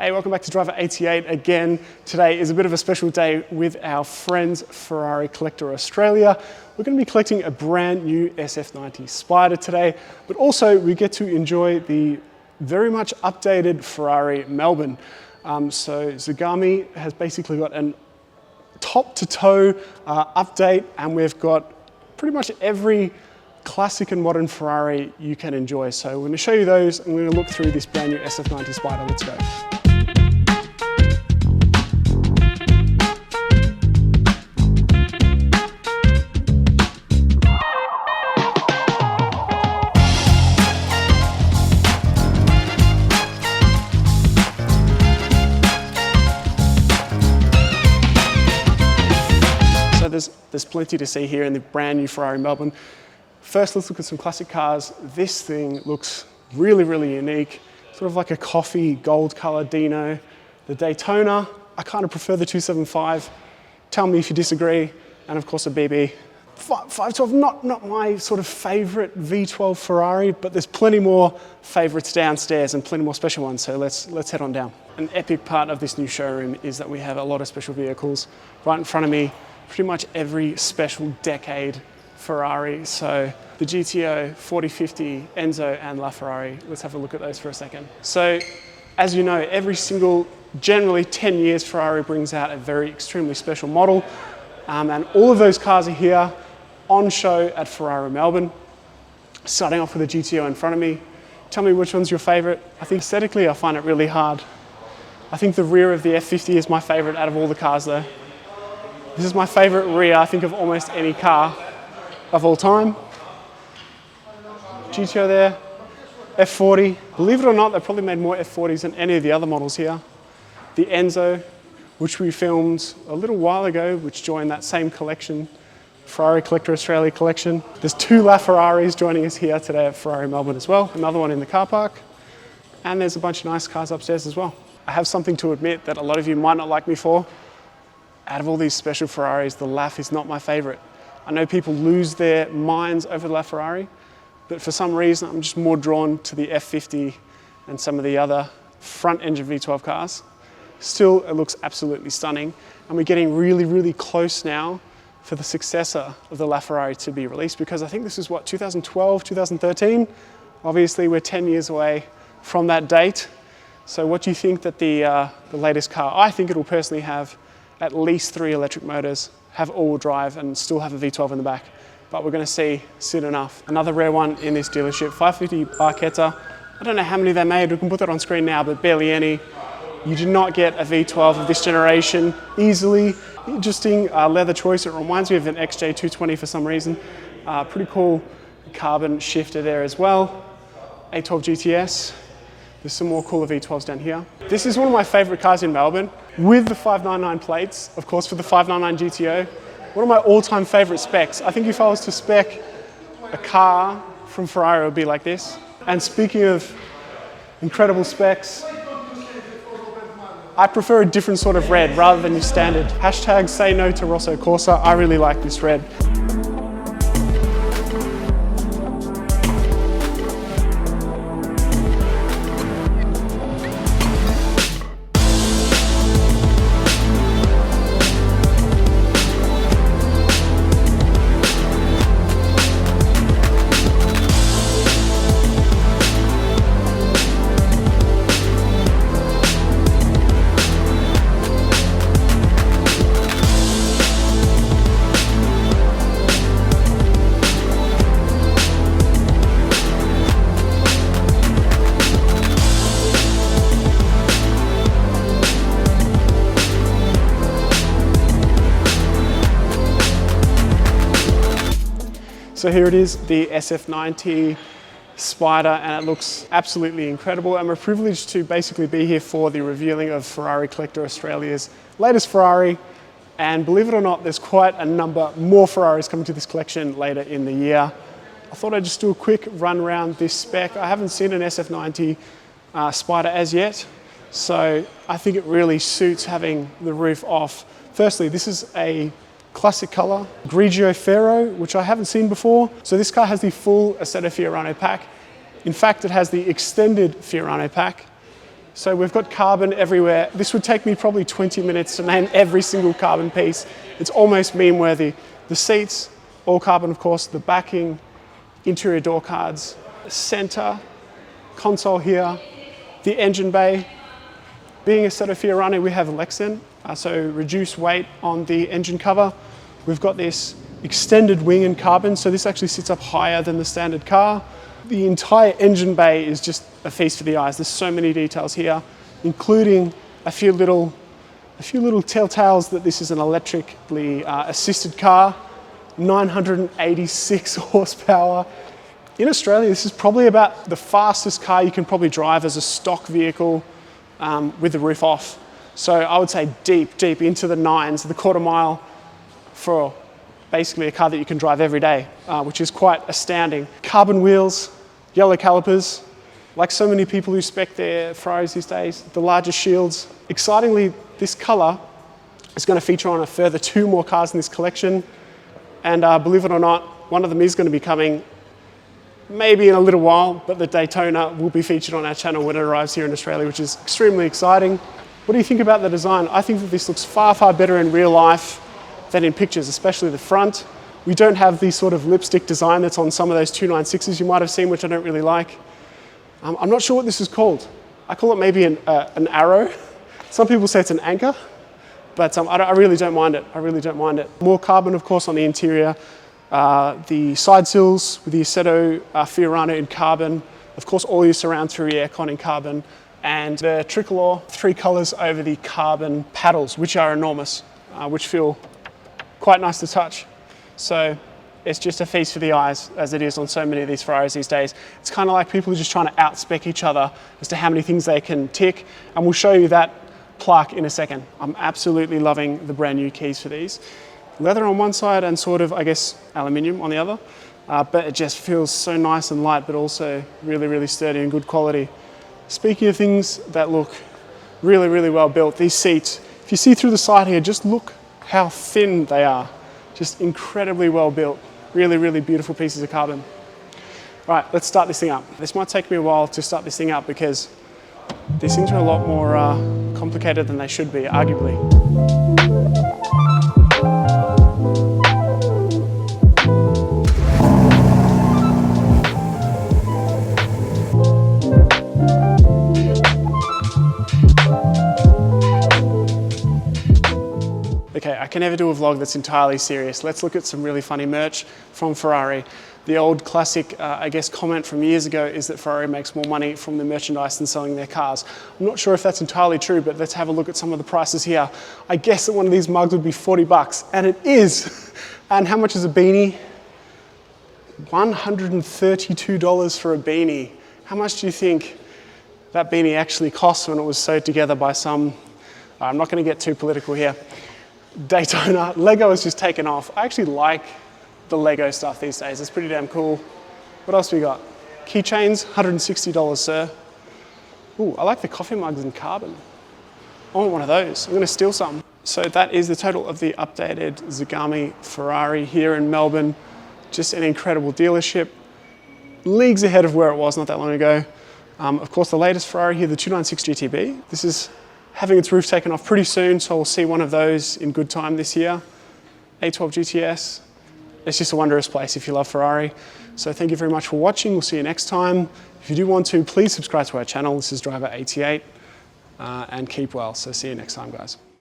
Hey, welcome back to Driver 88 again. Today is a bit of a special day with our friends Ferrari Collector Australia. We're going to be collecting a brand new SF90 Spider today, but also we get to enjoy the very much updated Ferrari Melbourne. So Zagami has basically got an top-to-toe update, and we've got pretty much every classic and modern Ferrari you can enjoy. So we're going to show you those, and we're going to look through this brand new SF90 Spider. Let's go. So there's plenty to see here in the brand new Ferrari Melbourne. First, let's look at some classic cars. This thing looks really, really unique. Sort of like a coffee gold color Dino. The Daytona, I kind of prefer the 275. Tell me if you disagree. And of course a BB. 512, not my sort of favorite V12 Ferrari, but there's plenty more favorites downstairs and plenty more special ones. So let's head on down. An epic part of this new showroom is that we have a lot of special vehicles. Right in front of me, pretty much every special decade Ferrari. So the GTO, 4050, Enzo and LaFerrari. Let's have a look at those for a second. So as you know, every single, generally 10 years, Ferrari brings out a very extremely special model. And all of those cars are here on show at Ferrari Melbourne. Starting off with the GTO in front of me. Tell me which one's your favorite. I think aesthetically, I find it really hard. I think the rear of the F50 is my favorite out of all the cars though. This is my favorite rear, I think, of almost any car of all time. GTO there, F40. Believe it or not, they've probably made more F40s than any of the other models here. The Enzo, which we filmed a little while ago, which joined that same collection, Ferrari Collector Australia collection. There's two LaFerraris joining us here today at Ferrari Melbourne as well. Another one in the car park. And there's a bunch of nice cars upstairs as well. I have something to admit that a lot of you might not like me for. Out of all these special Ferraris, the LaF is not my favorite. I know people lose their minds over the LaFerrari, but for some reason I'm just more drawn to the F50 and some of the other front engine V12 cars. Still, it looks absolutely stunning, and we're getting really, really close now for the successor of the LaFerrari to be released, because I think this is what, 2012, 2013? Obviously we're 10 years away from that date. So what do you think that the latest car, I think it will personally have at least 3 electric motors, have all-wheel drive and still have a V12 in the back. But we're going to see soon enough. Another rare one in this dealership, 550 Barchetta. I don't know how many they made, we can put that on screen now, but barely any. You do not get a V12 of this generation easily. Interesting leather choice, it reminds me of an XJ220 for some reason. Pretty cool carbon shifter there as well. A12 GTS. There's some more cooler V12s down here. This is one of my favorite cars in Melbourne, with the 599 plates, of course, for the 599 GTO. One of my all-time favorite specs. I think if I was to spec a car from Ferrari, it would be like this. And speaking of incredible specs, I prefer a different sort of red rather than your standard. Hashtag say no to Rosso Corsa. I really like this red. So here it is, the SF90 Spider, and it looks absolutely incredible. And we're privileged to basically be here for the revealing of Ferrari Collector Australia's latest Ferrari. And believe it or not, there's quite a number more Ferraris coming to this collection later in the year. I thought I'd just do a quick run around this spec. I haven't seen an SF90 Spider as yet, so I think it really suits having the roof off. Firstly, this is a classic color, Grigio Ferro, which I haven't seen before. So this car has the full Assetto Fiorano pack. In fact, it has the extended Fiorano pack. So we've got carbon everywhere. This would take me probably 20 minutes to name every single carbon piece. It's almost meme worthy. The seats, all carbon of course, the backing, interior door cards, center, console here, the engine bay. Being a set of Ferrari, we have Lexan, so reduced weight on the engine cover. We've got this extended wing in carbon, so this actually sits up higher than the standard car. The entire engine bay is just a feast for the eyes. There's so many details here, including a few little telltales that this is an electrically assisted car, 986 horsepower. In Australia, this is probably about the fastest car you can probably drive as a stock vehicle with the roof off. So I would say deep into the nines, the quarter mile for basically a car that you can drive every day, which is quite astounding. Carbon wheels, yellow calipers, like so many people who spec their Ferraris these days, the largest shields. Excitingly, this color is going to feature on a further 2 more cars in this collection. And believe it or not, one of them is going to be coming maybe in a little while, but the Daytona will be featured on our channel when it arrives here in Australia, which is extremely exciting. What do you think about the design? I think that this looks far better in real life than in pictures, especially the front. We don't have the sort of lipstick design that's on some of those 296s you might have seen, which I don't really like. I'm not sure what this is called. I call it maybe an arrow. Some people say it's an anchor, but I really don't mind it. I really don't mind it. More carbon, of course, on the interior. The side sills with the Assetto Fiorano in carbon. Of course, all your surround through aircon in carbon. And the tricolor, 3 colors over the carbon paddles, which are enormous, which feel quite nice to touch. So it's just a feast for the eyes, as it is on so many of these Ferraris these days. It's kind of like people are just trying to outspec each other as to how many things they can tick. And we'll show you that plaque in a second. I'm absolutely loving the brand new keys for these. Leather on one side and sort of, I guess, aluminium on the other. But it just feels so nice and light, but also really sturdy and good quality. Speaking of things that look really well built, these seats, if you see through the side here, just look how thin they are. Just incredibly well built. Really beautiful pieces of carbon. Right, let's start this thing up. This might take me a while to start this thing up because these things are a lot more complicated than they should be, arguably. Okay, I can never do a vlog that's entirely serious. Let's look at some really funny merch from Ferrari. The old classic, I guess, comment from years ago is that Ferrari makes more money from the merchandise than selling their cars. I'm not sure if that's entirely true, but let's have a look at some of the prices here. I guess that one of these mugs would be 40 bucks, and it is. And how much is a beanie? $132 for a beanie. How much do you think that beanie actually cost when it was sewed together by some, I'm not going to get too political here, Daytona? Lego has just taken off. I actually like the Lego stuff these days. It's pretty damn cool. What else we got? Keychains, $160, sir. Ooh, I like the coffee mugs in carbon. I want one of those. I'm going to steal some. So that is the total of the updated Zagami Ferrari here in Melbourne. Just an incredible dealership. Leagues ahead of where it was not that long ago. Of course, the latest Ferrari here, the 296 GTB. This is having its roof taken off pretty soon, so we'll see one of those in good time this year. A12 GTS. It's just a wondrous place if you love Ferrari. So thank you very much for watching. We'll see you next time. If you do want to, please subscribe to our channel. This is Driver88, and keep well. So see you next time, guys.